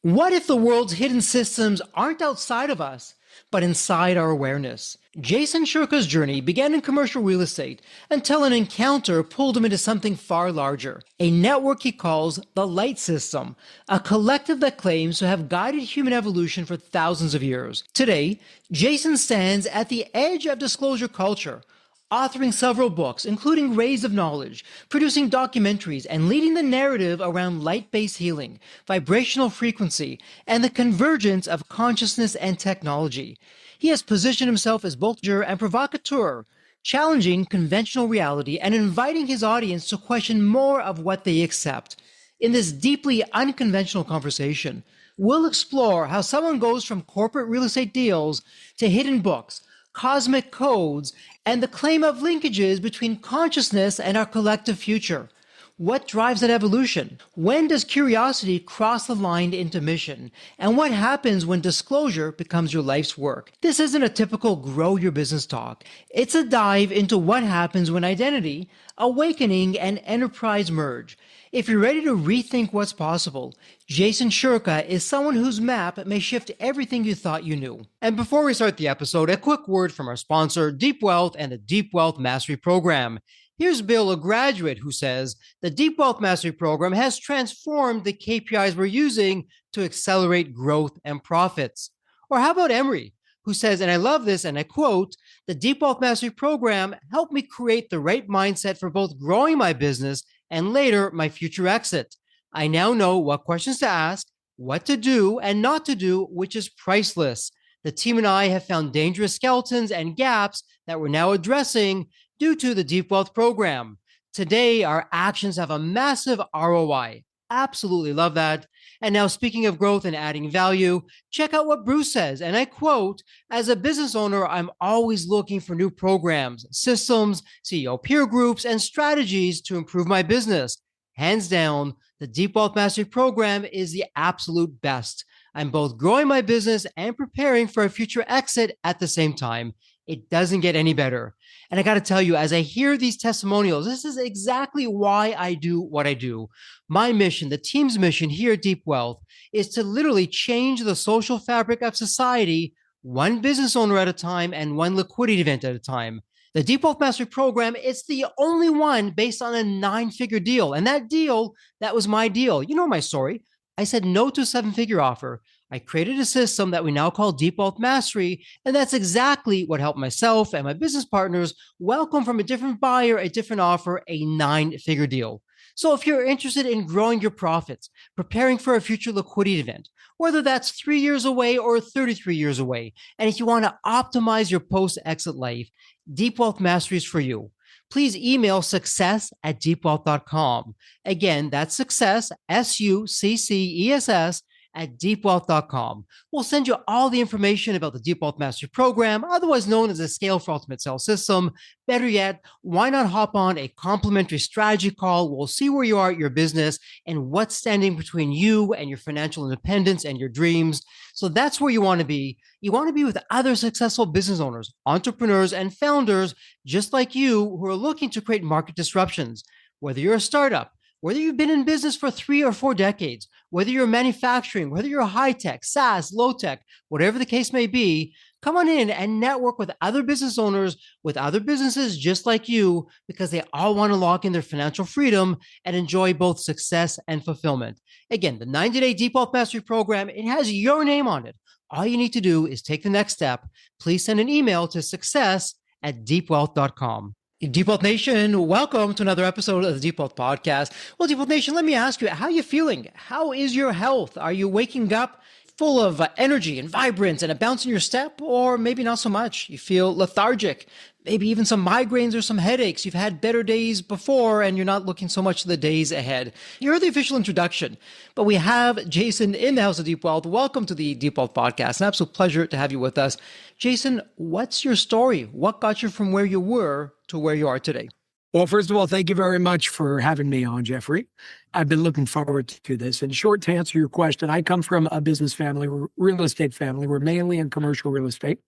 What if the world's hidden systems aren't outside of us, but inside our awareness? Jason Shurka's journey began in commercial real estate until an encounter pulled him into something far larger, a network he calls the Light System, a collective that claims to have guided human evolution for thousands of years. Today, Jason stands at the edge of disclosure culture, authoring several books, including Rays of Knowledge, producing documentaries, and leading the narrative around light-based healing, vibrational frequency, and the convergence of consciousness and technology. He has positioned himself as both juror and provocateur, challenging conventional reality and inviting his audience to question more of what they accept. In this deeply unconventional conversation, we'll explore how someone goes from corporate real estate deals to hidden books, cosmic codes, and the claim of linkages between consciousness and our collective future. What drives that evolution? When does curiosity cross the line into mission? And what happens when disclosure becomes your life's work? This isn't a typical grow your business talk. It's a dive into what happens when identity, awakening, and enterprise merge. If you're ready to rethink what's possible, Jason Shurka is someone whose map may shift everything you thought you knew. And before we start the episode, a quick word from our sponsor, Deep Wealth and the Deep Wealth Mastery Program. Here's Bill, a graduate, who says, the Deep Wealth Mastery Program has transformed the KPIs we're using to accelerate growth and profits. Or how about Emery, who says, and I love this, and I quote, the Deep Wealth Mastery Program helped me create the right mindset for both growing my business and later my future exit. I now know what questions to ask, what to do and not to do, which is priceless. The team and I have found dangerous skeletons and gaps that we're now addressing due to the Deep Wealth Program. Today, our actions have a massive ROI. Absolutely love that. And now, speaking of growth and adding value, check out what Bruce says. And I quote, as a business owner, I'm always looking for new programs, systems, CEO peer groups, and strategies to improve my business. Hands down, the Deep Wealth Mastery Program is the absolute best. I'm both growing my business and preparing for a future exit at the same time. It doesn't get any better. And I got to tell you, as I hear these testimonials, this is exactly why I do what I do. My mission, the team's mission here at Deep Wealth, is to literally change the social fabric of society, one business owner at a time and one liquidity event at a time. The Deep Wealth Mastery Program, it's the only one based on a 9-figure deal. And that deal, that was my deal. You know my story. I said no to a 7-figure offer. I created a system that we now call Deep Wealth Mastery, and that's exactly what helped myself and my business partners welcome from a different buyer, a different offer, a 9-figure deal. So if you're interested in growing your profits, preparing for a future liquidity event, whether that's 3 years away or 33 years away, and if you want to optimize your post-exit life, Deep Wealth Mastery is for you. Please email success@deepwealth.com. Again, that's success, SUCCESS, at deepwealth.com. We'll send you all the information about the Deep Wealth Mastery Program, otherwise known as the Scale for Ultimate Sales System. Better yet, why not hop on a complimentary strategy call? We'll see where you are at your business and what's standing between you and your financial independence and your dreams. So that's where you want to be. You want to be with other successful business owners, entrepreneurs, and founders just like you who are looking to create market disruptions. Whether you're a startup, whether you've been in business for 3 or 4 decades, whether you're manufacturing, whether you're high tech, SaaS, low tech, whatever the case may be, come on in and network with other business owners, with other businesses just like you, because they all want to lock in their financial freedom and enjoy both success and fulfillment. Again, the 90-day Deep Wealth Mastery Program, it has your name on it. All you need to do is take the next step. Please send an email to success@deepwealth.com. Deep Wealth Nation, welcome to another episode of the Deep Wealth Podcast. Well, Deep Wealth Nation, let me ask you, how are you feeling? How is your health? Are you waking up full of energy and vibrance and a bounce in your step? Or maybe not so much. You feel lethargic, maybe even some migraines or some headaches. You've had better days before and you're not looking so much to the days ahead. You heard the official introduction, but we have Jason in the House of Deep Wealth. Welcome to the Deep Wealth Podcast. An absolute pleasure to have you with us. Jason, what's your story? What got you from where you were to where you are today? Well, first of all, thank you very much for having me on, Jeffrey. I've been looking forward to this. In short, to answer your question, I come from a business family, real estate family. We're mainly in commercial real estate,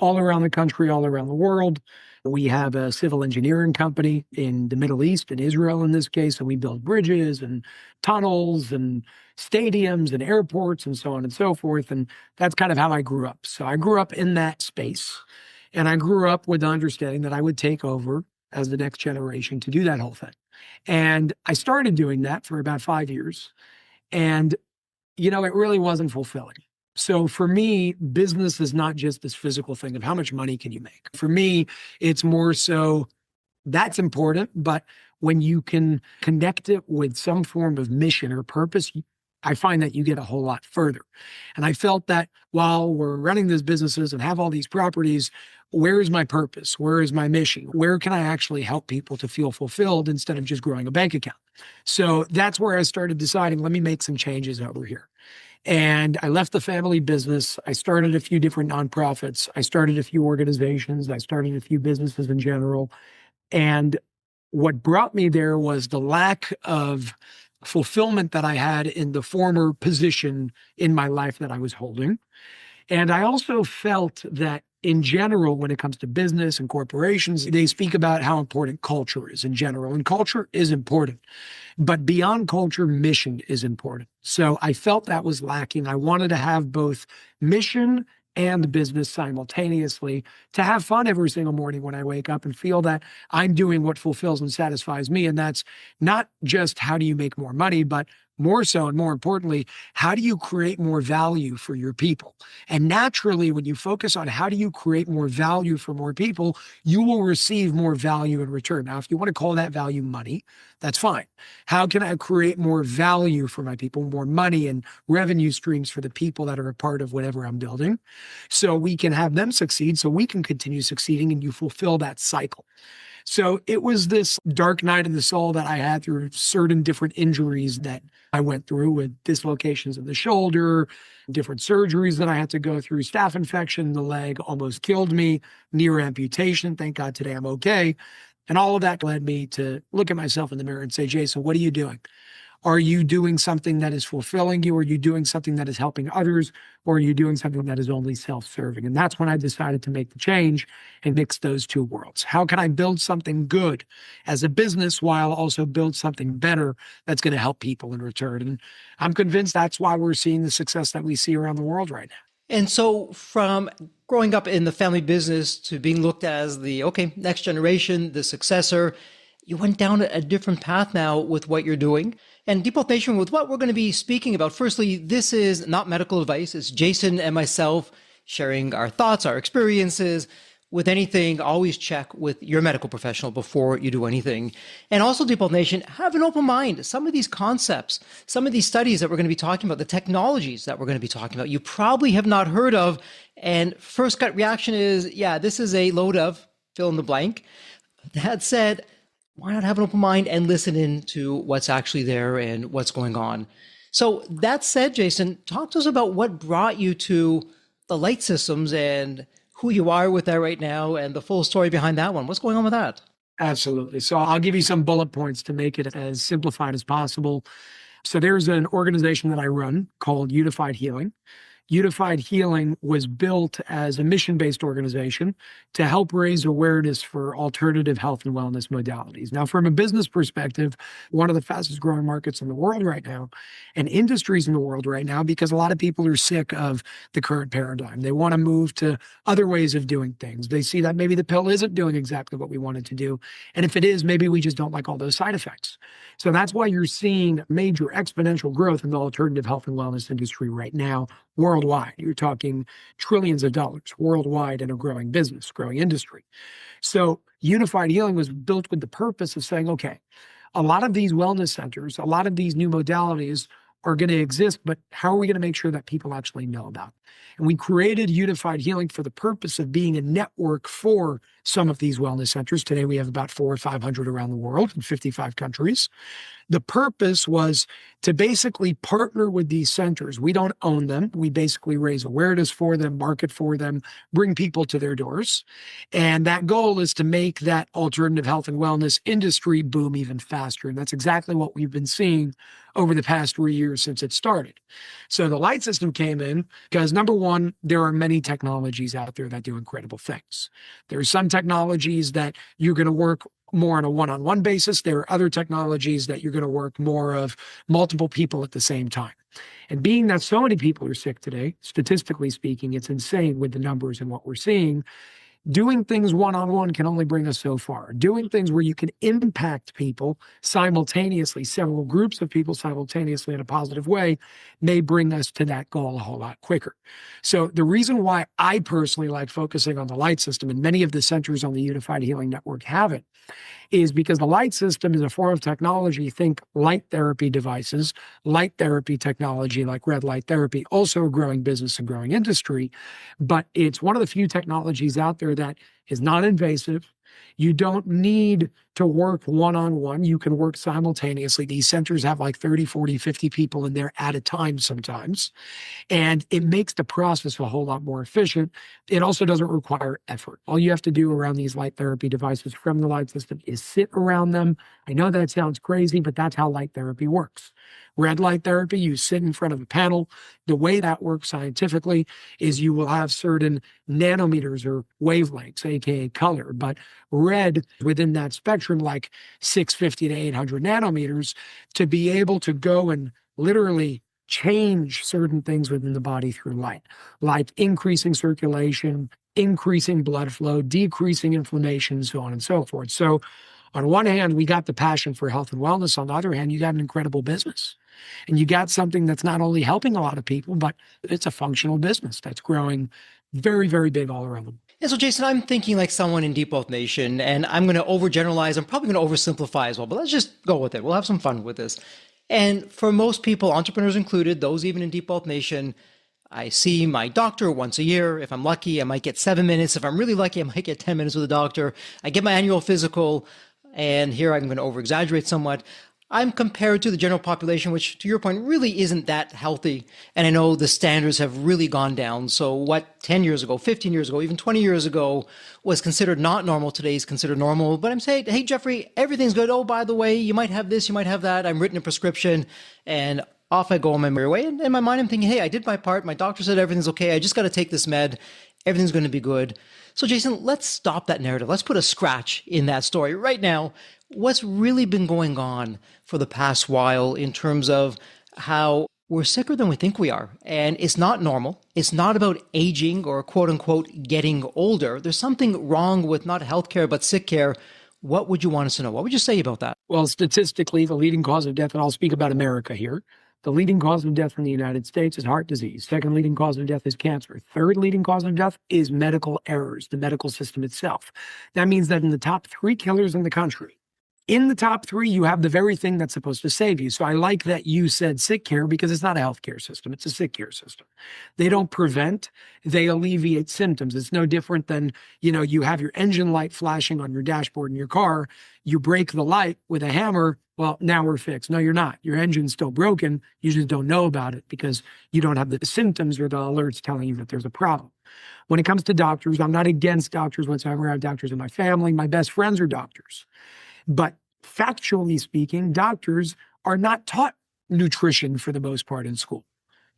all around the country, all around the world. We have a civil engineering company in the Middle East, in Israel in this case, and we build bridges and tunnels and stadiums and airports and so on and so forth. And that's kind of how I grew up. So I grew up in that space, and I grew up with the understanding that I would take over as the next generation to do that whole thing. And I started doing that for about 5 years. And, it really wasn't fulfilling. So for me, business is not just this physical thing of how much money can you make. For me, it's more so that's important, but when you can connect it with some form of mission or purpose, I find that you get a whole lot further. And I felt that while we're running these businesses and have all these properties, where is my purpose? Where is my mission? Where can I actually help people to feel fulfilled instead of just growing a bank account? So that's where I started deciding, let me make some changes over here. And I left the family business. I started a few different nonprofits. I started a few organizations. I started a few businesses in general. And what brought me there was the lack of fulfillment that I had in the former position in my life that I was holding. And I also felt that in general, when it comes to business and corporations, they speak about how important culture is in general. And culture is important. But beyond culture, mission is important. So I felt that was lacking. I wanted to have both mission and business simultaneously, to have fun every single morning when I wake up and feel that I'm doing what fulfills and satisfies me. And that's not just how do you make more money, but more so and more importantly, how do you create more value for your people? And naturally, when you focus on how do you create more value for more people, you will receive more value in return. Now, if you want to call that value money, that's fine. How can I create more value for my people, more money and revenue streams for the people that are a part of whatever I'm building, so we can have them succeed, so we can continue succeeding, and you fulfill that cycle. So it was this dark night of the soul that I had through certain different injuries that I went through, with dislocations of the shoulder, different surgeries that I had to go through, staph infection in the leg almost killed me, near amputation. Thank God today I'm okay. And all of that led me to look at myself in the mirror and say, Jason, what are you doing? Are you doing something that is fulfilling you? Are you doing something that is helping others? Or are you doing something that is only self-serving? And that's when I decided to make the change and mix those two worlds. How can I build something good as a business while also build something better that's going to help people in return? And I'm convinced that's why we're seeing the success that we see around the world right now. And so from growing up in the family business to being looked at as the, okay, next generation, the successor, you went down a different path now with what you're doing. And Deep Health Nation, with what we're going to be speaking about, firstly, this is not medical advice. It's Jason and myself sharing our thoughts, our experiences. With anything, always check with your medical professional before you do anything. And also, Deep Health Nation, have an open mind. Some of these concepts, some of these studies that we're going to be talking about, the technologies that we're going to be talking about, you probably have not heard of. And first gut reaction is, yeah, this is a load of fill in the blank. That said, why not have an open mind and listen in to what's actually there and what's going on? So that said, Jason, talk to us about what brought you to the light systems and who you are with that right now and the full story behind that one. What's going on with that? Absolutely. So I'll give you some bullet points to make it as simplified as possible. So there's an organization that I run called Unified Healing. Unified Healing was built as a mission-based organization to help raise awareness for alternative health and wellness modalities. Now, from a business perspective, one of the fastest growing markets in the world right now, and industries in the world right now, because a lot of people are sick of the current paradigm. They want to move to other ways of doing things. They see that maybe the pill isn't doing exactly what we want it to do. And if it is, maybe we just don't like all those side effects. So that's why you're seeing major exponential growth in the alternative health and wellness industry right now, worldwide. You're talking trillions of dollars worldwide in a growing business, growing industry. So Unified Healing was built with the purpose of saying, okay, a lot of these wellness centers, a lot of these new modalities are going to exist, but how are we going to make sure that people actually know about it? And we created Unified Healing for the purpose of being a network for some of these wellness centers. Today, we have about 400 or 500 around the world in 55 countries The purpose was to basically partner with these centers. We don't own them. We basically raise awareness for them, market for them, bring people to their doors. And that goal is to make that alternative health and wellness industry boom even faster. And that's exactly what we've been seeing over the past 3 years since it started. So the light system came in because, number one, there are many technologies out there that do incredible things. There are some technologies that you're going to work more on a one-on-one basis. There are other technologies that you're going to work more of multiple people at the same time. And being that so many people are sick today, statistically speaking, it's insane with the numbers and what we're seeing. Doing things one-on-one can only bring us so far. Doing things where you can impact people simultaneously, several groups of people simultaneously in a positive way, may bring us to that goal a whole lot quicker. So the reason why I personally like focusing on the light system, and many of the centers on the Unified Healing Network have it, is because the light system is a form of technology. Think light therapy devices, light therapy technology like red light therapy, also a growing business and growing industry. But it's one of the few technologies out there that is non-invasive. You don't need to work one-on-one. You can work simultaneously. These centers have like 30, 40, 50 people in there at a time sometimes. And it makes the process a whole lot more efficient. It also doesn't require effort. All you have to do around these light therapy devices from the light system is sit around them. I know that sounds crazy, but that's how light therapy works. Red light therapy, you sit in front of a panel. The way that works scientifically is you will have certain nanometers or wavelengths, aka color, but red within that spectrum, like 650 to 800 nanometers, to be able to go and literally change certain things within the body through light, like increasing circulation, increasing blood flow, decreasing inflammation, so on and so forth. So on one hand, we got the passion for health and wellness. On the other hand, you got an incredible business. And you got something that's not only helping a lot of people, but it's a functional business that's growing very, very big all around them. And so, Jason, I'm thinking like someone in Deep Wealth Nation, and I'm going to overgeneralize. I'm probably going to oversimplify as well, but let's just go with it. We'll have some fun with this. And for most people, entrepreneurs included, those even in Deep Wealth Nation, I see my doctor once a year. If I'm lucky, I might get 7 minutes. If I'm really lucky, I might get 10 minutes with a doctor. I get my annual physical, and here I'm going to over-exaggerate somewhat. I'm compared to the general population, which to your point really isn't that healthy. And I know the standards have really gone down. So what 10 years ago, 15 years ago, even 20 years ago was considered not normal today is considered normal. But I'm saying, hey, Jeffrey, everything's good. Oh, by the way, you might have this, you might have that. I'm written a prescription and off I go on my merry way. And in my mind, I'm thinking, hey, I did my part. My doctor said everything's okay. I just got to take this med. Everything's going to be good. So Jason, let's stop that narrative. Let's put a scratch in that story right now. What's really been going on for the past while in terms of how we're sicker than we think we are. And it's not normal. It's not about aging or quote unquote getting older. There's something wrong with not healthcare, but sick care. What would you want us to know? What would you say about that? Well, statistically, the leading cause of death, and I'll speak about America here. The leading cause of death in the United States is heart disease. Second leading cause of death is cancer. Third leading cause of death is medical errors, the medical system itself. That means that in the top 3 killers in the country, in the top 3, you have the very thing that's supposed to save you. So I like that you said sick care because it's not a healthcare system. It's a sick care system. They don't prevent, they alleviate symptoms. It's no different than, you have your engine light flashing on your dashboard in your car. You break the light with a hammer. Well, now we're fixed. No, you're not. Your engine's still broken. You just don't know about it because you don't have the symptoms or the alerts telling you that there's a problem. When it comes to doctors, I'm not against doctors whatsoever. I have doctors in my family. My best friends are doctors. But factually speaking, doctors are not taught nutrition for the most part in school.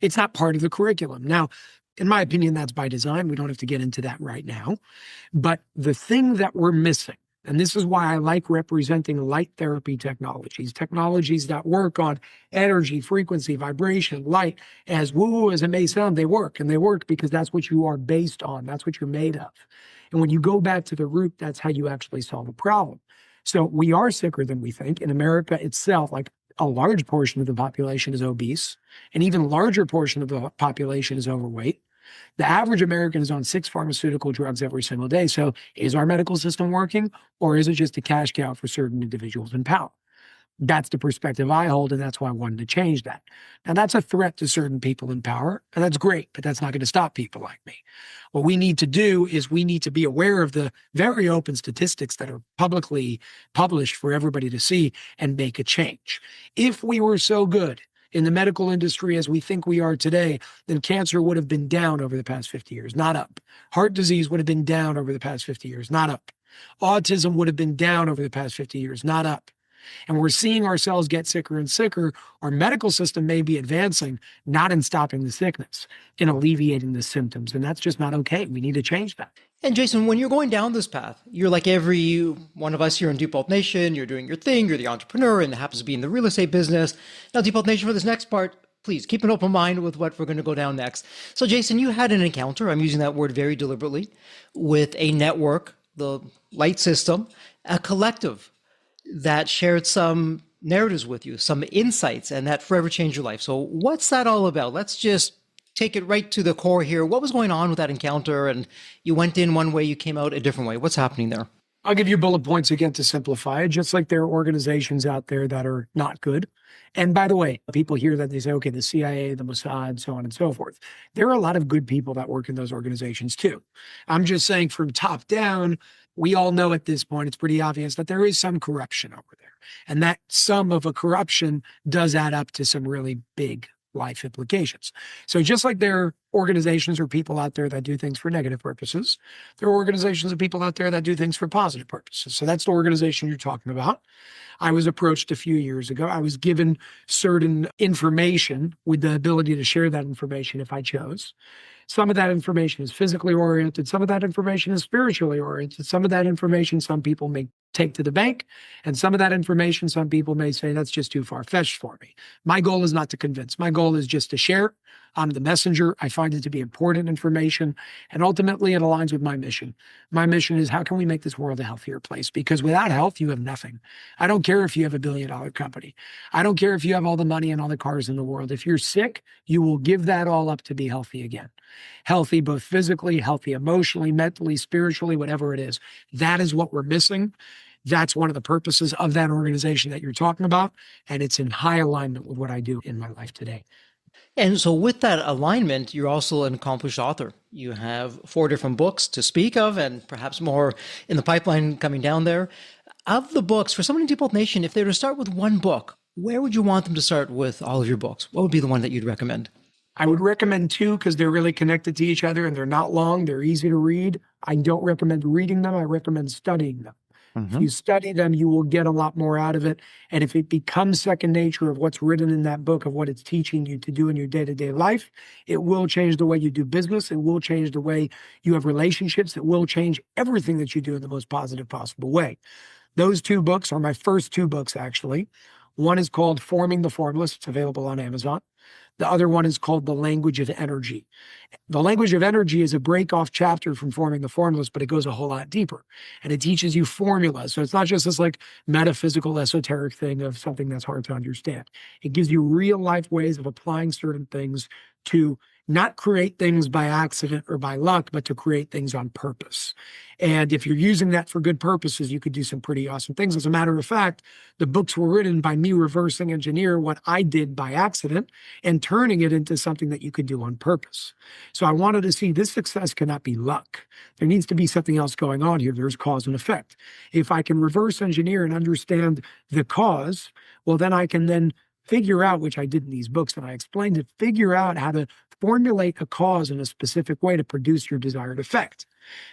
It's not part of the curriculum. Now, in my opinion, that's by design. We don't have to get into that right now. But the thing that we're missing, and this is why I like representing light therapy technologies that work on energy, frequency, vibration, light, as woo-woo as it may sound, they work. And they work because that's what you are based on. That's what you're made of. And when you go back to the root, that's how you actually solve a problem. So we are sicker than we think. In America itself, like a large portion of the population is obese. An even larger portion of the population is overweight. The average American is on 6 pharmaceutical drugs every single day. So is our medical system working, or is it just a cash cow for certain individuals in power? That's the perspective I hold, and that's why I wanted to change that. Now, that's a threat to certain people in power, and that's great, but that's not going to stop people like me. What we need to do is we need to be aware of the very open statistics that are publicly published for everybody to see and make a change. If we were so good in the medical industry as we think we are today, then cancer would have been down over the past 50 years, not up. Heart disease would have been down over the past 50 years, not up. Autism would have been down over the past 50 years, not up. And we're seeing ourselves get sicker and sicker. Our medical system may be advancing, not in stopping the sickness, in alleviating the symptoms. And that's just not okay. We need to change that. And Jason, when you're going down this path, you're like every one of us here in Deep Nation, you're doing your thing, you're the entrepreneur and happens to be in the real estate business. Now, Deep Nation, for this next part, please keep an open mind with what we're going to go down next. So Jason, you had an encounter, I'm using that word very deliberately, with a network, the light system, a collective that shared some narratives with you, some insights, and that forever changed your life. So what's that all about? Let's just take it right to the core here. What was going on with that encounter? And you went in one way, you came out a different way. What's happening there? I'll give you bullet points again to simplify it, just like there are organizations out there that are not good. And by the way, people hear that they say, okay, the CIA, the Mossad, so on and so forth. There are a lot of good people that work in those organizations too. I'm just saying from top down, we all know at this point, it's pretty obvious that there is some corruption over there. And that sum of a corruption does add up to some really big life implications. So just like there are organizations or people out there that do things for negative purposes, there are organizations and people out there that do things for positive purposes. So that's the organization you're talking about. I was approached a few years ago. I was given certain information with the ability to share that information if I chose. Some of that information is physically oriented. Some of that information is spiritually oriented. Some of that information some people may take to the bank. And some of that information some people may say, that's just too far-fetched for me. My goal is not to convince. My goal is just to share. I'm the messenger. I find it to be important information. And ultimately, it aligns with my mission. My mission is, how can we make this world a healthier place? Because without health, you have nothing. I don't care if you have $1 billion company. I don't care if you have all the money and all the cars in the world. If you're sick, you will give that all up to be healthy again. Healthy, both physically, healthy emotionally, mentally, spiritually, whatever it is. That is what we're missing. That's one of the purposes of that organization that you're talking about. And it's in high alignment with what I do in my life today. And so with that alignment, you're also an accomplished author. You have 4 different books to speak of, and perhaps more in the pipeline coming down there. Of the books, for someone in Deep Nation, if they were to start with one book, where would you want them to start with all of your books? What would be the one that you'd recommend? I would recommend 2 because they're really connected to each other and they're not long. They're easy to read. I don't recommend reading them. I recommend studying them. If you study them, you will get a lot more out of it. And if it becomes second nature of what's written in that book, of what it's teaching you to do in your day-to-day life, it will change the way you do business. It will change the way you have relationships. It will change everything that you do in the most positive possible way. Those 2 books are my first 2 books, actually. One is called Forming the Formless. It's available on Amazon. The other one is called The Language of Energy. The Language of Energy is a break-off chapter from Forming the Formless, but it goes a whole lot deeper. And it teaches you formulas. So it's not just this like metaphysical, esoteric thing of something that's hard to understand. It gives you real-life ways of applying certain things to not create things by accident or by luck, but to create things on purpose. And if you're using that for good purposes, you could do some pretty awesome things. As a matter of fact, the books were written by me reversing engineer what I did by accident and turning it into something that you could do on purpose. So I wanted to see this success cannot be luck. There needs to be something else going on here. There's cause and effect. If I can reverse engineer and understand the cause, well, then I can then figure out, which I did in these books, and I explained it, figure out how to formulate a cause in a specific way to produce your desired effect.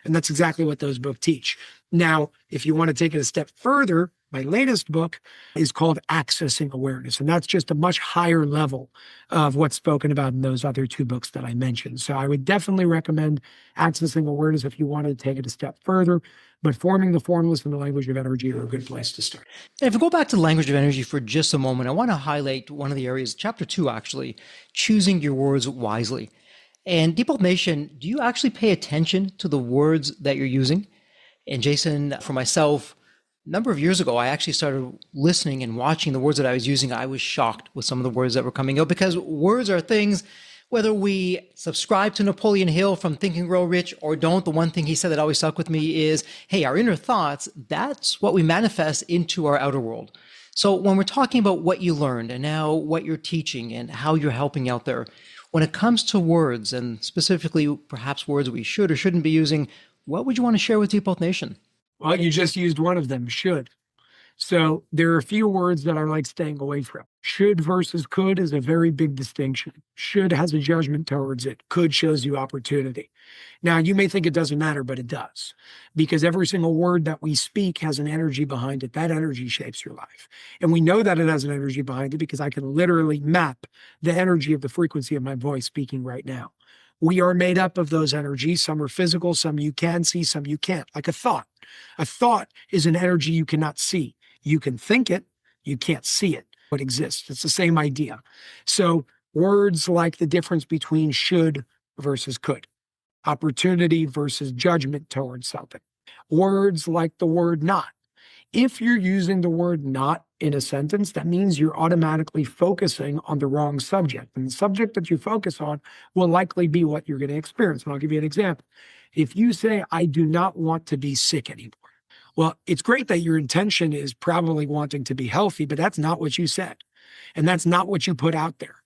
And that's exactly what those books teach. Now, if you want to take it a step further, my latest book is called Accessing Awareness. And that's just a much higher level of what's spoken about in those other 2 books that I mentioned. So I would definitely recommend Accessing Awareness if you wanted to take it a step further. But Forming the Formless and The Language of Energy are a good place to start. And if we go back to the language of energy for just a moment, I want to highlight one of the areas, chapter 2, actually, choosing your words wisely. And Deep Nation, do you actually pay attention to the words that you're using? And Jason, for myself, a number of years ago, I actually started listening and watching the words that I was using. I was shocked with some of the words that were coming out, because words are things, whether we subscribe to Napoleon Hill from Think and Grow Rich or don't, the one thing he said that always stuck with me is, hey, our inner thoughts, that's what we manifest into our outer world. So when we're talking about what you learned and now what you're teaching and how you're helping out there, when it comes to words and specifically perhaps words we should or shouldn't be using, what would you want to share with Deep Health Nation? Well, you just used one of them, should. So there are a few words that I like staying away from. Should versus could is a very big distinction. Should has a judgment towards it. Could shows you opportunity. Now, you may think it doesn't matter, but it does, because every single word that we speak has an energy behind it. That energy shapes your life. And we know that it has an energy behind it because I can literally map the energy of the frequency of my voice speaking right now. We are made up of those energies. Some are physical, some you can see, some you can't, like a thought. A thought is an energy you cannot see. You can think it, you can't see it, but it exists. It's the same idea. So words like the difference between should versus could, opportunity versus judgment towards something. Words like the word not. If you're using the word not in a sentence, that means you're automatically focusing on the wrong subject. And the subject that you focus on will likely be what you're going to experience. And I'll give you an example. If you say, I do not want to be sick anymore. Well, it's great that your intention is probably wanting to be healthy, but that's not what you said. And that's not what you put out there.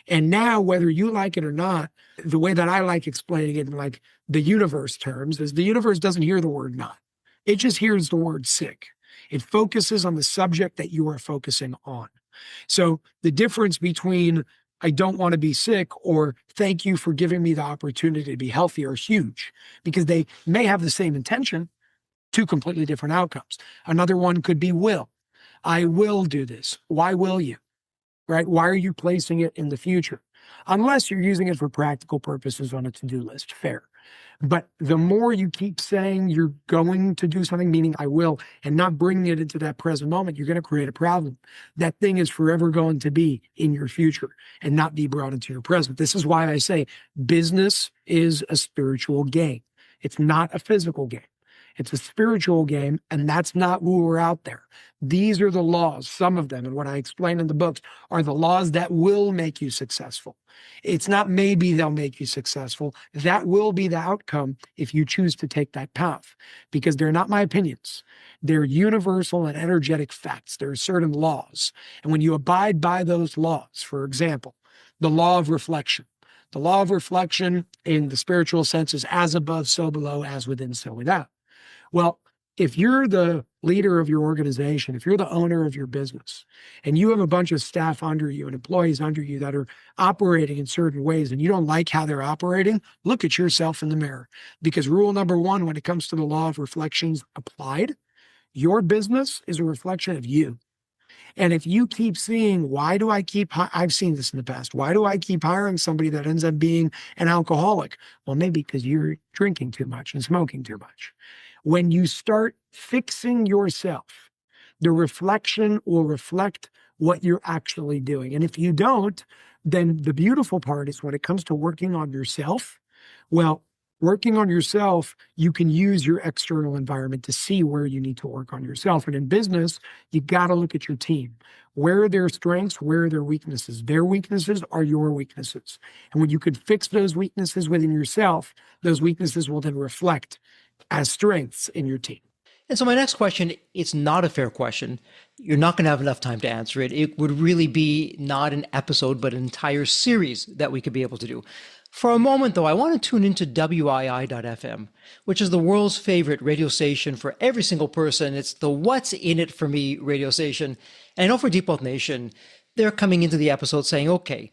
And now, whether you like it or not, the way that I like explaining it in like the universe terms is the universe doesn't hear the word not. It just hears the word sick. It focuses on the subject that you are focusing on. So the difference between I don't want to be sick or thank you for giving me the opportunity to be healthy are huge because they may have the same intention, two completely different outcomes. Another one could be will. I will do this. Why will you? Right? Why are you placing it in the future? Unless you're using it for practical purposes on a to-do list, fair. But the more you keep saying you're going to do something, meaning I will, and not bringing it into that present moment, you're going to create a problem. That thing is forever going to be in your future and not be brought into your present. This is why I say business is a spiritual game. It's not a physical game. It's a spiritual game, and that's not who we're out there. These are the laws, some of them, and what I explain in the books are the laws that will make you successful. It's not maybe they'll make you successful. That will be the outcome if you choose to take that path, because they're not my opinions. They're universal and energetic facts. There are certain laws, and when you abide by those laws, for example, the law of reflection. The law of reflection in the spiritual sense is as above, so below, as within, so without. Well, if you're the leader of your organization, if you're the owner of your business, and you have a bunch of staff under you and employees under you that are operating in certain ways and you don't like how they're operating, look at yourself in the mirror. Because rule number one, when it comes to the law of reflections applied, your business is a reflection of you. And if you keep seeing, I've seen this in the past, why do I keep hiring somebody that ends up being an alcoholic? Well, maybe because you're drinking too much and smoking too much. When you start fixing yourself, the reflection will reflect what you're actually doing. And if you don't, then the beautiful part is when it comes to working on yourself, well, working on yourself, you can use your external environment to see where you need to work on yourself. And in business, you got to look at your team. Where are their strengths? Where are their weaknesses? Their weaknesses are your weaknesses. And when you can fix those weaknesses within yourself, those weaknesses will then reflect as strengths in your team. And so my next question, it's not a fair question. You're not going to have enough time to answer it. It would really be not an episode, but an entire series that we could be able to do. For a moment, though, I want to tune into WII.FM, which is the world's favorite radio station for every single person. It's the What's in It for Me radio station. And I know for Deep Health Nation, they're coming into the episode saying, okay,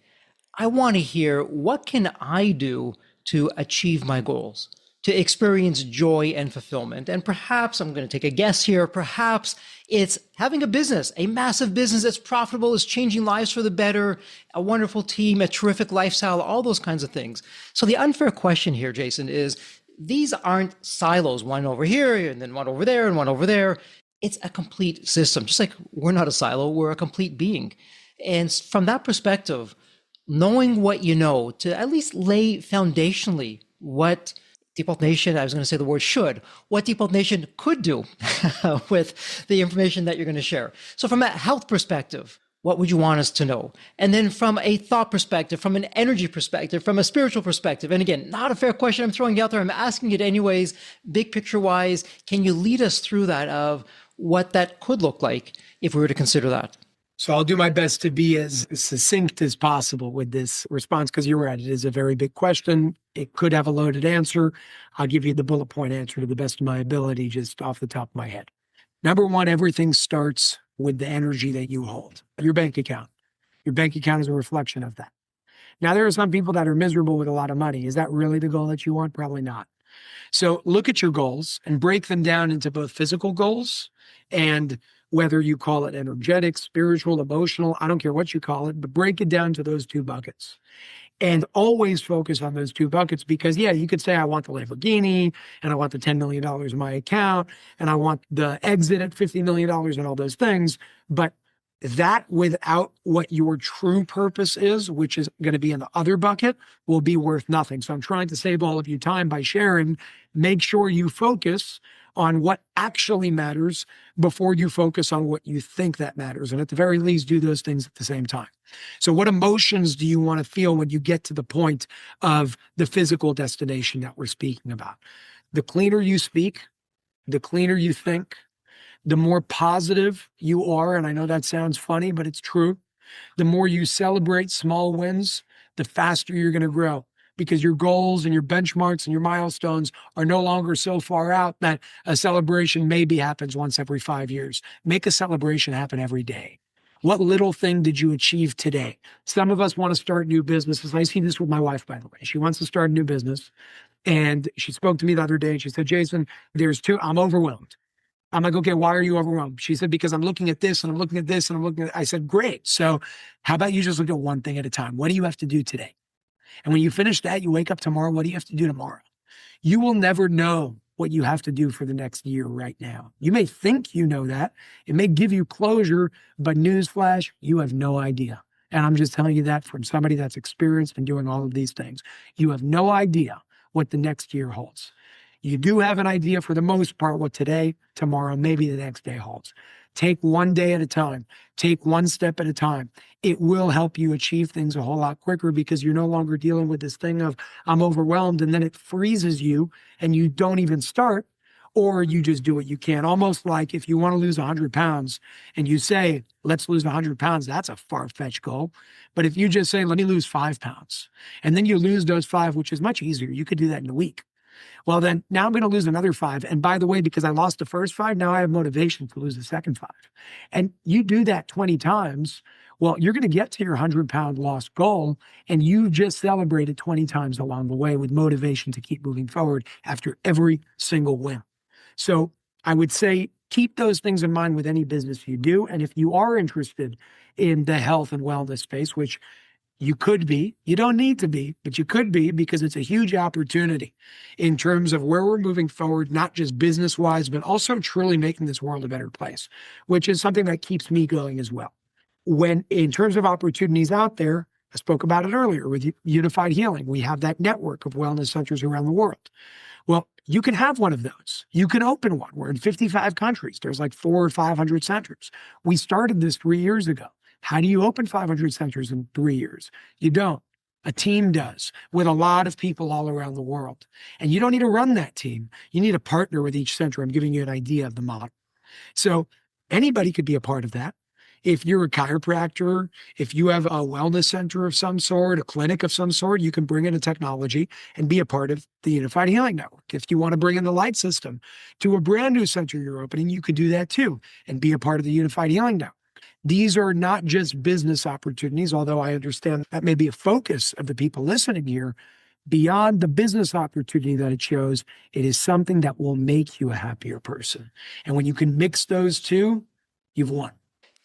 I want to hear what can I do to achieve my goals, to experience joy and fulfillment. And perhaps, I'm going to take a guess here, perhaps it's having a business, a massive business that's profitable, is changing lives for the better, a wonderful team, a terrific lifestyle, all those kinds of things. So the unfair question here, Jason, is these aren't silos, one over here and then one over there and one over there. It's a complete system. Just like we're not a silo, we're a complete being. And from that perspective, knowing what you know to at least lay foundationally what Deep Health Nation, I was going to say the word should, what Deep Health Nation could do with the information that you're going to share. So from a health perspective, what would you want us to know? And then from a thought perspective, from an energy perspective, from a spiritual perspective, and again, not a fair question I'm throwing out there, I'm asking it anyways, big picture wise, can you lead us through that of what that could look like if we were to consider that. So I'll do my best to be as succinct as possible with this response, because you're right. It is a very big question. It could have a loaded answer. I'll give you the bullet point answer to the best of my ability, just off the top of my head. Number one, everything starts with the energy that you hold. Your bank account. Your bank account is a reflection of that. Now, there are some people that are miserable with a lot of money. Is that really the goal that you want? Probably not. So look at your goals and break them down into both physical goals and whether you call it energetic, spiritual, emotional, I don't care what you call it, but break it down to those two buckets. And always focus on those two buckets because, yeah, you could say, I want the Lamborghini and I want the $10 million in my account and I want the exit at $50 million and all those things. But that without what your true purpose is, which is going to be in the other bucket, will be worth nothing. So I'm trying to save all of you time by sharing. Make sure you focus on what actually matters before you focus on what you think that matters. And at the very least, do those things at the same time. So what emotions do you want to feel when you get to the point of the physical destination that we're speaking about? The cleaner you speak, the cleaner you think, the more positive you are, and I know that sounds funny, but it's true. The more you celebrate small wins, the faster you're going to grow because your goals and your benchmarks and your milestones are no longer so far out that a celebration maybe happens once every 5 years. Make a celebration happen every day. What little thing did you achieve today? Some of us want to start new businesses. I see this with my wife, by the way. She wants to start a new business. And she spoke to me the other day and she said, Jason, I'm overwhelmed. I'm like, okay, why are you overwhelmed? She said, because I'm looking at this and I'm looking at this and I'm looking at, I said, great. So how about you just look at one thing at a time? What do you have to do today? And when you finish that, you wake up tomorrow, what do you have to do tomorrow? You will never know what you have to do for the next year right now. You may think you know that. It may give you closure, but newsflash, you have no idea. And I'm just telling you that from somebody that's experienced in doing all of these things. You have no idea what the next year holds. You do have an idea for the most part what today, tomorrow, maybe the next day holds. Take one day at a time. Take one step at a time. It will help you achieve things a whole lot quicker because you're no longer dealing with this thing of I'm overwhelmed and then it freezes you and you don't even start or you just do what you can. Almost like if you want to lose 100 pounds and you say, let's lose 100 pounds, that's a far-fetched goal. But if you just say, let me lose 5 pounds and then you lose those 5, which is much easier. You could do that in a week. Well, then now I'm going to lose another 5. And by the way, because I lost the first 5, now I have motivation to lose the second 5. And you do that 20 times. Well, you're going to get to your 100-pound lost goal. And you've just celebrated 20 times along the way with motivation to keep moving forward after every single win. So I would say keep those things in mind with any business you do. And if you are interested in the health and wellness space, which you could be, you don't need to be, but you could be because it's a huge opportunity in terms of where we're moving forward, not just business-wise, but also truly making this world a better place, which is something that keeps me going as well. When in terms of opportunities out there, I spoke about it earlier with Unified Healing. We have that network of wellness centers around the world. Well, you can have one of those. You can open one. We're in 55 countries. There's like 400 or 500 centers. We started this 3 years ago. How do you open 500 centers in 3 years? You don't. A team does with a lot of people all around the world. And you don't need to run that team. You need to partner with each center. I'm giving you an idea of the model. So anybody could be a part of that. If you're a chiropractor, if you have a wellness center of some sort, a clinic of some sort, you can bring in a technology and be a part of the Unified Healing Network. If you want to bring in the light system to a brand new center you're opening, you could do that too and be a part of the Unified Healing Network. These are not just business opportunities, although I understand that may be a focus of the people listening here. Beyond the business opportunity that it shows, it is something that will make you a happier person. And when you can mix those two, you've won.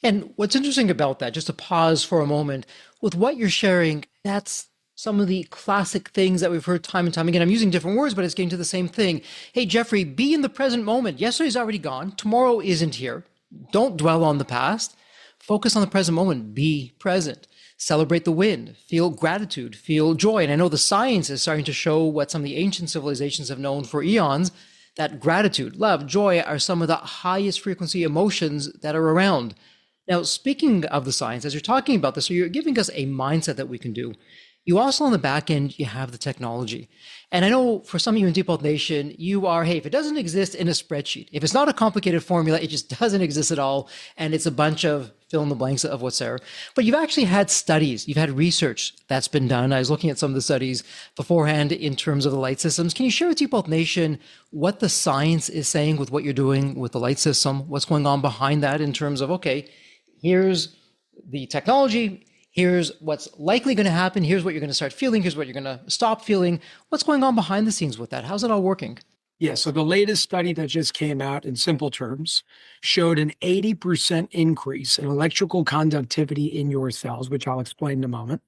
And what's interesting about that, just to pause for a moment, with what you're sharing, that's some of the classic things that we've heard time and time again. I'm using different words, but it's getting to the same thing. Hey, Jeffrey, be in the present moment. Yesterday's already gone. Tomorrow isn't here. Don't dwell on the past. Focus on the present moment. Be present. Celebrate the win. Feel gratitude. Feel joy. And I know the science is starting to show what some of the ancient civilizations have known for eons, that gratitude, love, joy are some of the highest frequency emotions that are around. Now, speaking of the science, as you're talking about this, so you're giving us a mindset that we can do. You also on the back end, you have the technology. And I know for some of you in Deep Health Nation, you are, hey, if it doesn't exist in a spreadsheet, if it's not a complicated formula, it just doesn't exist at all. And it's a bunch of fill in the blanks of what's there. But you've actually had studies, you've had research that's been done. I was looking at some of the studies beforehand in terms of the light systems. Can you share with Deep Health Nation what the science is saying with what you're doing with the light system? What's going on behind that in terms of, okay, here's the technology, here's what's likely going to happen, here's what you're going to start feeling, here's what you're going to stop feeling. What's going on behind the scenes with that? How's it all working? Yeah, so the latest study that just came out in simple terms showed an 80% increase in electrical conductivity in your cells, which I'll explain in a moment,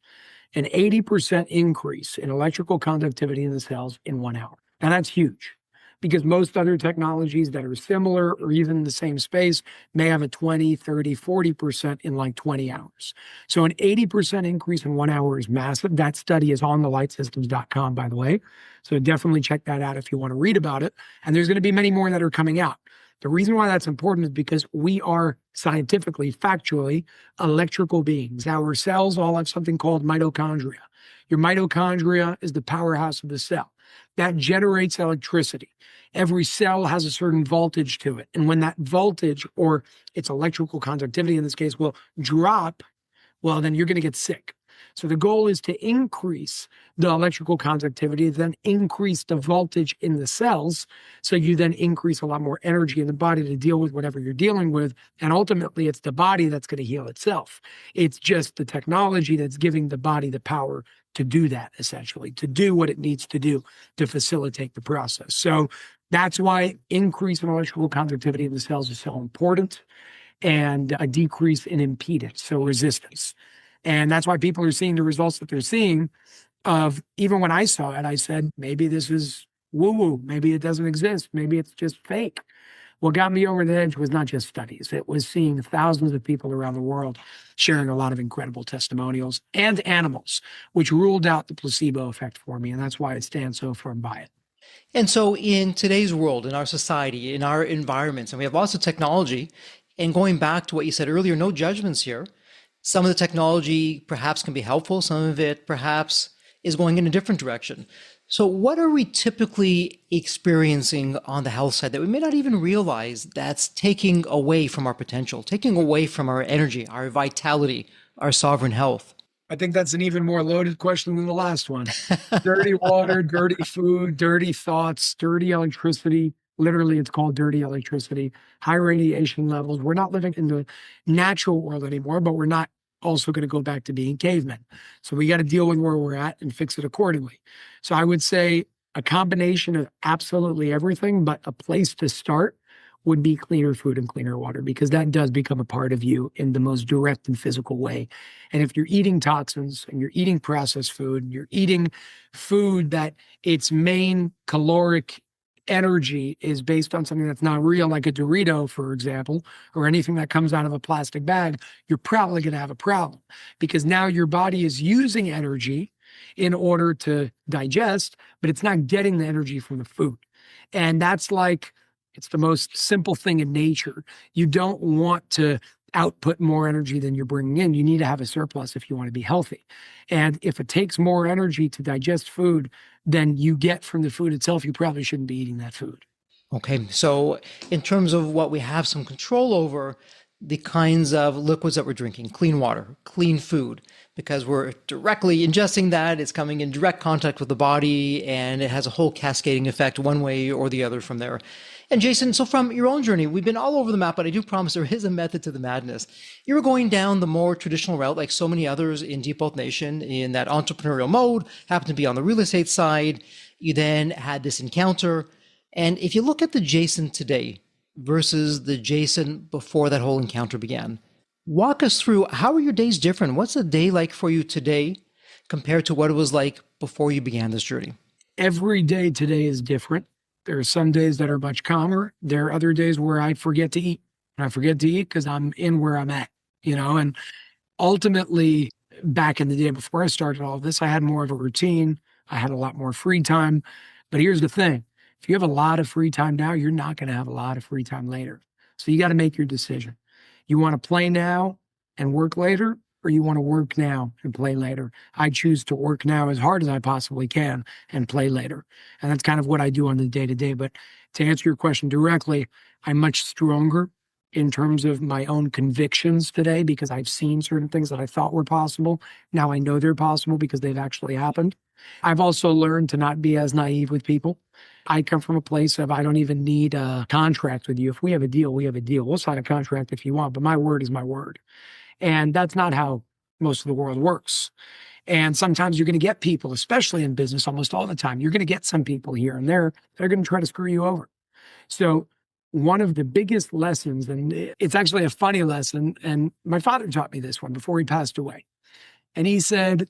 an 80% increase in electrical conductivity in the cells in 1 hour. And that's huge because most other technologies that are similar or even in the same space may have a 20, 30, 40% in like 20 hours. So an 80% increase in 1 hour is massive. That study is on thelightsystems.com, by the way. So definitely check that out if you want to read about it. And there's going to be many more that are coming out. The reason why that's important is because we are scientifically, factually, electrical beings. Our cells all have something called mitochondria. Your mitochondria is the powerhouse of the cell. That generates electricity. Every cell has a certain voltage to it. And when that voltage, or its electrical conductivity in this case, will drop, well, then you're going to get sick. So the goal is to increase the electrical conductivity, then increase the voltage in the cells. So you then increase a lot more energy in the body to deal with whatever you're dealing with. And ultimately, it's the body that's going to heal itself. It's just the technology that's giving the body the power to do that, essentially, to do what it needs to do to facilitate the process. So that's why increase in electrical conductivity in the cells is so important, and a decrease in impedance, so resistance. And that's why people are seeing the results that they're seeing of, even when I saw it, I said, maybe this is woo-woo. Maybe it doesn't exist. Maybe it's just fake. What got me over the edge was not just studies. It was seeing thousands of people around the world sharing a lot of incredible testimonials, and animals, which ruled out the placebo effect for me. And that's why I stand so firm by it. And so in today's world, in our society, in our environments, and we have lots of technology, and going back to what you said earlier, no judgments here. Some of the technology perhaps can be helpful. Some of it perhaps is going in a different direction. So what are we typically experiencing on the health side that we may not even realize that's taking away from our potential, taking away from our energy, our vitality, our sovereign health? I think that's an even more loaded question than the last one. Dirty water, dirty food, dirty thoughts, dirty electricity. Literally, it's called dirty electricity, high radiation levels. We're not living in the natural world anymore, but we're not also going to go back to being cavemen. So we got to deal with where we're at and fix it accordingly. So I would say a combination of absolutely everything, but a place to start would be cleaner food and cleaner water, because that does become a part of you in the most direct and physical way. And if you're eating toxins and you're eating processed food, and you're eating food that its main caloric energy is based on something that's not real, like a Dorito, for example, or anything that comes out of a plastic bag, you're probably going to have a problem, because now your body is using energy in order to digest, but it's not getting the energy from the food. And that's like, it's the most simple thing in nature. You don't want to output more energy than you're bringing in. You need to have a surplus if you want to be healthy. And if it takes more energy to digest food than you get from the food itself, you probably shouldn't be eating that food. Okay, so in terms of what we have some control over, the kinds of liquids that we're drinking, clean water, clean food, because we're directly ingesting that, it's coming in direct contact with the body, and it has a whole cascading effect one way or the other from there. And Jason, so from your own journey, we've been all over the map, but I do promise there is a method to the madness. You were going down the more traditional route, like so many others in Deep Health Nation, in that entrepreneurial mode, happened to be on the real estate side. You then had this encounter. And if you look at the Jason today versus the Jason before that whole encounter began, walk us through, how are your days different? What's a day like for you today compared to what it was like before you began this journey? Every day today is different. There are some days that are much calmer. There are other days where I forget to eat. And I forget to eat because I'm in where I'm at, and ultimately, back in the day before I started all this, I had more of a routine. I had a lot more free time. But here's the thing. If you have a lot of free time now, you're not going to have a lot of free time later. So you got to make your decision. You want to play now and work later, or you want to work now and play later. I choose to work now as hard as I possibly can and play later. And that's kind of what I do on the day to day. But to answer your question directly, I'm much stronger in terms of my own convictions today because I've seen certain things that I thought were possible. Now I know they're possible because they've actually happened. I've also learned to not be as naive with people. I come from a place of I don't even need a contract with you. If we have a deal, we have a deal. We'll sign a contract if you want, but my word is my word. And that's not how most of the world works. And sometimes you're going to get people, especially in business, almost all the time, you're going to get some people here and there, they're going to try to screw you over. So one of the biggest lessons, and it's actually a funny lesson, and my father taught me this one before he passed away. And he said,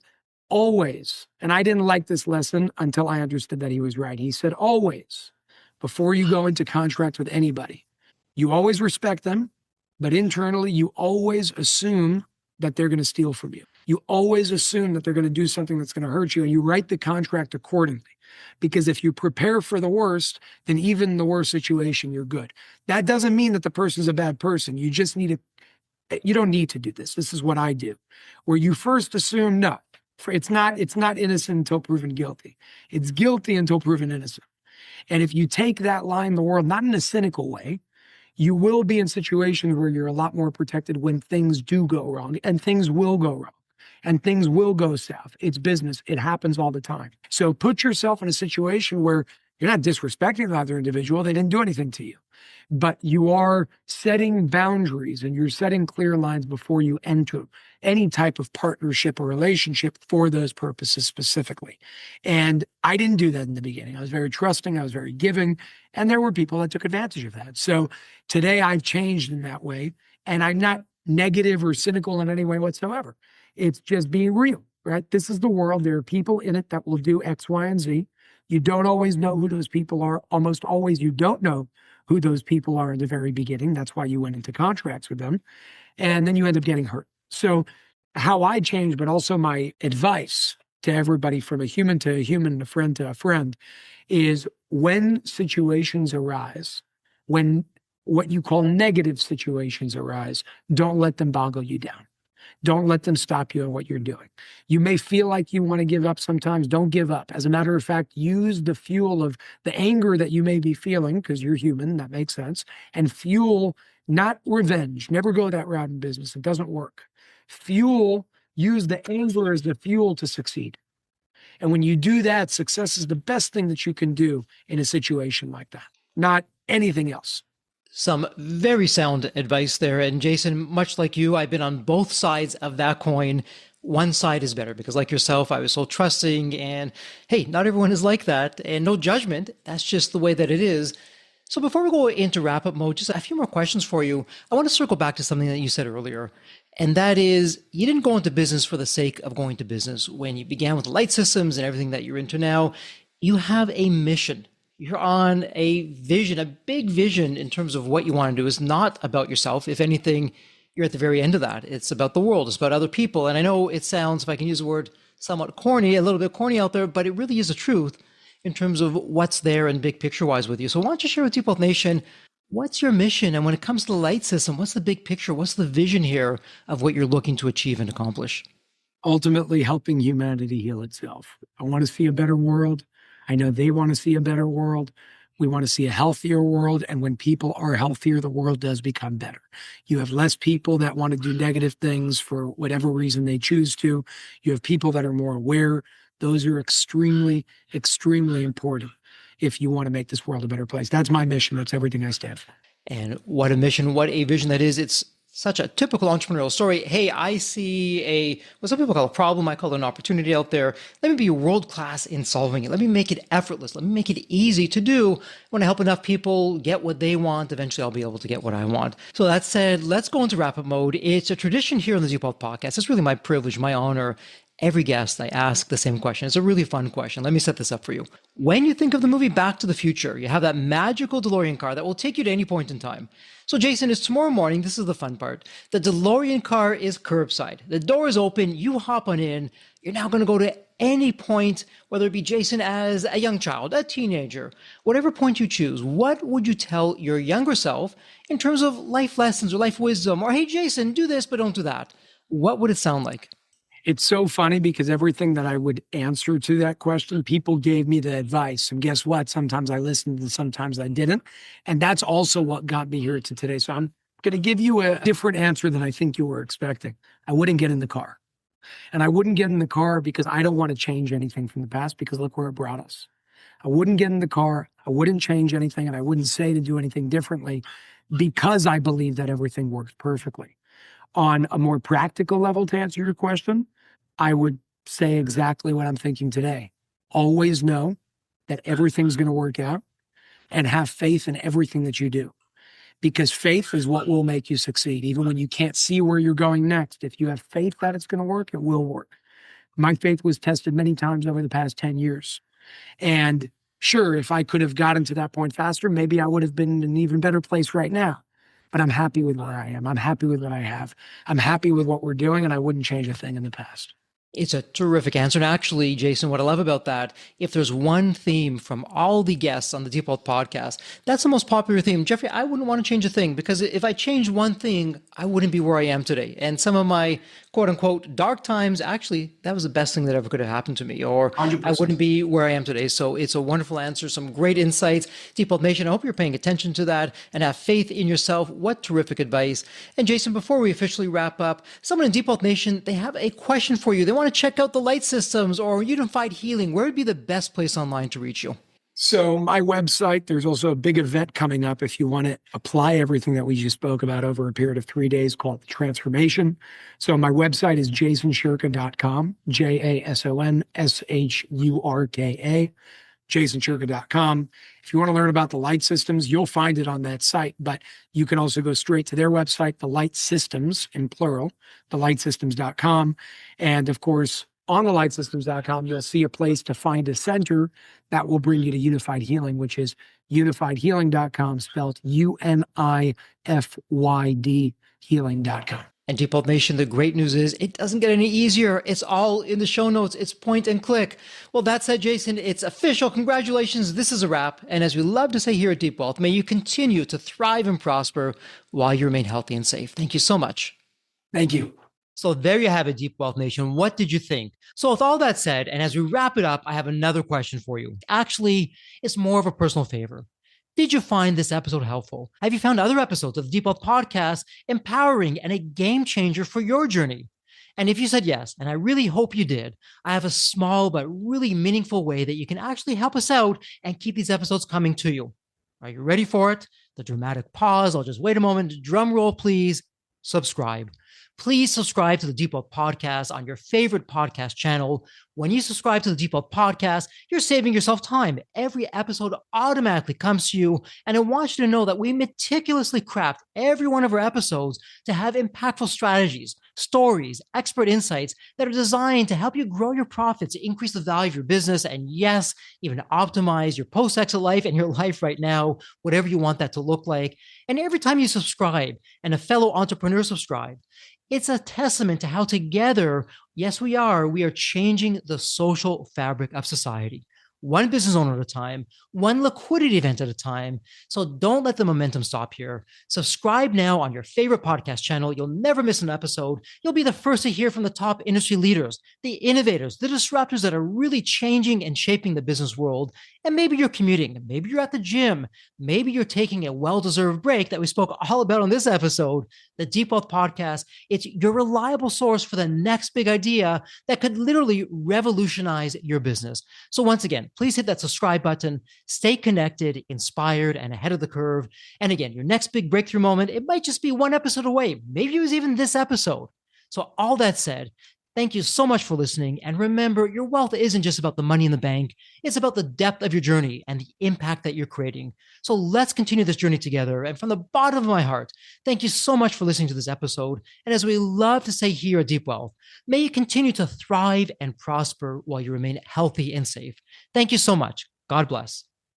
always, and I didn't like this lesson until I understood that he was right. He said, always, before you go into contract with anybody, you always respect them, but internally you always assume that they're going to steal from you. You always assume that they're going to do something that's going to hurt you, and you write the contract accordingly. Because if you prepare for the worst, then even in the worst situation, you're good. That doesn't mean that the person's a bad person. You just need to, you don't need to do this. This is what I do, where you first assume, no, it's not innocent until proven guilty. It's guilty until proven innocent. And if you take that line in the world, not in a cynical way, you will be in situations where you're a lot more protected when things do go wrong, and things will go wrong. And things will go south. It's business. It happens all the time. So put yourself in a situation where you're not disrespecting the other individual. They didn't do anything to you. But you are setting boundaries and you're setting clear lines before you enter any type of partnership or relationship for those purposes specifically. And I didn't do that in the beginning. I was very trusting. I was very giving. And there were people that took advantage of that. So today I've changed in that way. And I'm not negative or cynical in any way whatsoever. It's just being real, right? This is the world. There are people in it that will do X, Y, and Z. You don't always know who those people are. Almost always you don't know who those people are in the very beginning. That's why you went into contracts with them. And then you end up getting hurt. So how I changed, but also my advice to everybody from a human to a human, a friend to a friend, is when situations arise, when what you call negative situations arise, don't let them boggle you down. Don't let them stop you in what you're doing. You may feel like you want to give up sometimes. Don't give up. As a matter of fact, use the fuel of the anger that you may be feeling, because you're human, that makes sense, and fuel, not revenge. Never go that route in business. It doesn't work. Use the anger as the fuel to succeed. And when you do that, success is the best thing that you can do in a situation like that, not anything else. Some very sound advice there. And Jason, much like you, I've been on both sides of that coin. One side is better because, like yourself, I was so trusting, and hey, not everyone is like that, and no judgment. That's just the way that it is. So before we go into wrap up mode, just a few more questions for you. I want to circle back to something that you said earlier, and that is you didn't go into business for the sake of going to business. When you began with light systems and everything that you're into now, you have a mission. You're on a vision, a big vision in terms of what you want to do. Is not about yourself. If anything, you're at the very end of that. It's about the world. It's about other people. And I know it sounds, if I can use the word, somewhat corny, a little bit corny out there, but it really is the truth in terms of what's there and big picture wise with you. So why don't you share with People Nation, what's your mission? And when it comes to the light system, what's the big picture? What's the vision here of what you're looking to achieve and accomplish? Ultimately, helping humanity heal itself. I want to see a better world. I know they want to see a better world. We want to see a healthier world. And when people are healthier, the world does become better. You have less people that want to do negative things for whatever reason they choose to. You have people that are more aware. Those are extremely, extremely important if you want to make this world a better place. That's my mission. That's everything I stand for. And what a mission, what a vision that is. It's such a typical entrepreneurial story. Hey, I see what some people call a problem. I call it an opportunity out there. Let me be world-class in solving it. Let me make it effortless. Let me make it easy to do. When I help enough people get what they want, eventually I'll be able to get what I want. So that said, let's go into wrap-up mode. It's a tradition here on the ZPulse podcast. It's really my privilege, my honor. Every guest, I ask the same question. It's a really fun question. Let me set this up for you. When you think of the movie Back to the Future, you have that magical DeLorean car that will take you to any point in time. So Jason, it's tomorrow morning. This is the fun part. The DeLorean car is curbside. The door is open. You hop on in. You're now going to go to any point, whether it be Jason as a young child, a teenager, whatever point you choose. What would you tell your younger self in terms of life lessons or life wisdom? Or, hey, Jason, do this, but don't do that. what would it sound like? It's so funny because everything that I would answer to that question, people gave me the advice. And guess what? Sometimes I listened and sometimes I didn't. And that's also what got me here to today. So I'm going to give you a different answer than I think you were expecting. I wouldn't get in the car. And I wouldn't get in the car because I don't want to change anything from the past, because look where it brought us. I wouldn't get in the car. I wouldn't change anything. And I wouldn't say to do anything differently because I believe that everything works perfectly. On a more practical level, to answer your question, I would say exactly what I'm thinking today. Always know that everything's going to work out and have faith in everything that you do, because faith is what will make you succeed. Even when you can't see where you're going next, if you have faith that it's going to work, it will work. My faith was tested many times over the past 10 years. And sure, if I could have gotten to that point faster, maybe I would have been in an even better place right now. But I'm happy with where I am. I'm happy with what I have. I'm happy with what we're doing, and I wouldn't change a thing in the past. It's a terrific answer. And actually, Jason, what I love about that, if there's one theme from all the guests on the Deep Wealth podcast, that's the most popular theme. Jeffrey, I wouldn't want to change a thing, because if I changed one thing, I wouldn't be where I am today. And some of my quote unquote dark times, actually, that was the best thing that ever could have happened to me, or 100%. I wouldn't be where I am today. So it's a wonderful answer, some great insights. Deep Wealth Nation, I hope you're paying attention to that and have faith in yourself. What terrific advice. And Jason, before we officially wrap up, someone in Deep Wealth Nation, they have a question for you. They want to check out the light systems or unified healing. Where would be the best place online to reach you? So my website, there's also a big event coming up if you want to apply everything that we just spoke about over a period of 3 days called the Transformation. So my website is jasonshurka.com, JASONSHURKA, jasonshurka.com. If you want to learn about the light systems, you'll find it on that site, but you can also go straight to their website, the light systems in plural, thelightsystems.com. And of course, on thelightsystems.com, you'll see a place to find a center that will bring you to Unified Healing, which is unifiedhealing.com, spelled UNIFYD healing.com. And Deep Wealth Nation, the great news is it doesn't get any easier. It's all in the show notes. It's point and click. Well, that said, Jason, it's official. Congratulations. This is a wrap. And as we love to say here at Deep Wealth, may you continue to thrive and prosper while you remain healthy and safe. Thank you so much. Thank you. So there you have it, Deep Wealth Nation. What did you think? So with all that said, and as we wrap it up, I have another question for you. Actually, it's more of a personal favor. Did you find this episode helpful? Have you found other episodes of the Deep Wealth Podcast empowering and a game changer for your journey? And if you said yes, and I really hope you did, I have a small but really meaningful way that you can actually help us out and keep these episodes coming to you. Are you ready for it? The dramatic pause. I'll just wait a moment. Drum roll, please. Subscribe. Please subscribe to the Deep Wealth Podcast on your favorite podcast channel. When you subscribe to the Deep Wealth Podcast, you're saving yourself time. Every episode automatically comes to you. And I want you to know that we meticulously craft every one of our episodes to have impactful strategies, stories, expert insights that are designed to help you grow your profits, increase the value of your business, and yes, even optimize your post-exit life and your life right now, whatever you want that to look like. And every time you subscribe and a fellow entrepreneur subscribe, it's a testament to how together, yes, we are changing the social fabric of society. One business owner at a time, one liquidity event at a time. So don't let the momentum stop here. Subscribe now on your favorite podcast channel. You'll never miss an episode. You'll be the first to hear from the top industry leaders, the innovators, the disruptors that are really changing and shaping the business world. And maybe you're commuting, maybe you're at the gym, maybe you're taking a well-deserved break that we spoke all about on this episode. The Deep Wealth Podcast, it's your reliable source for the next big idea that could literally revolutionize your business. So once again, please hit that subscribe button, stay connected, inspired, and ahead of the curve. And again, your next big breakthrough moment, it might just be one episode away. Maybe it was even this episode. So all that said, thank you so much for listening. And remember, your wealth isn't just about the money in the bank. It's about the depth of your journey and the impact that you're creating. So let's continue this journey together. And from the bottom of my heart, thank you so much for listening to this episode. And as we love to say here at Deep Wealth, may you continue to thrive and prosper while you remain healthy and safe. Thank you so much. God bless.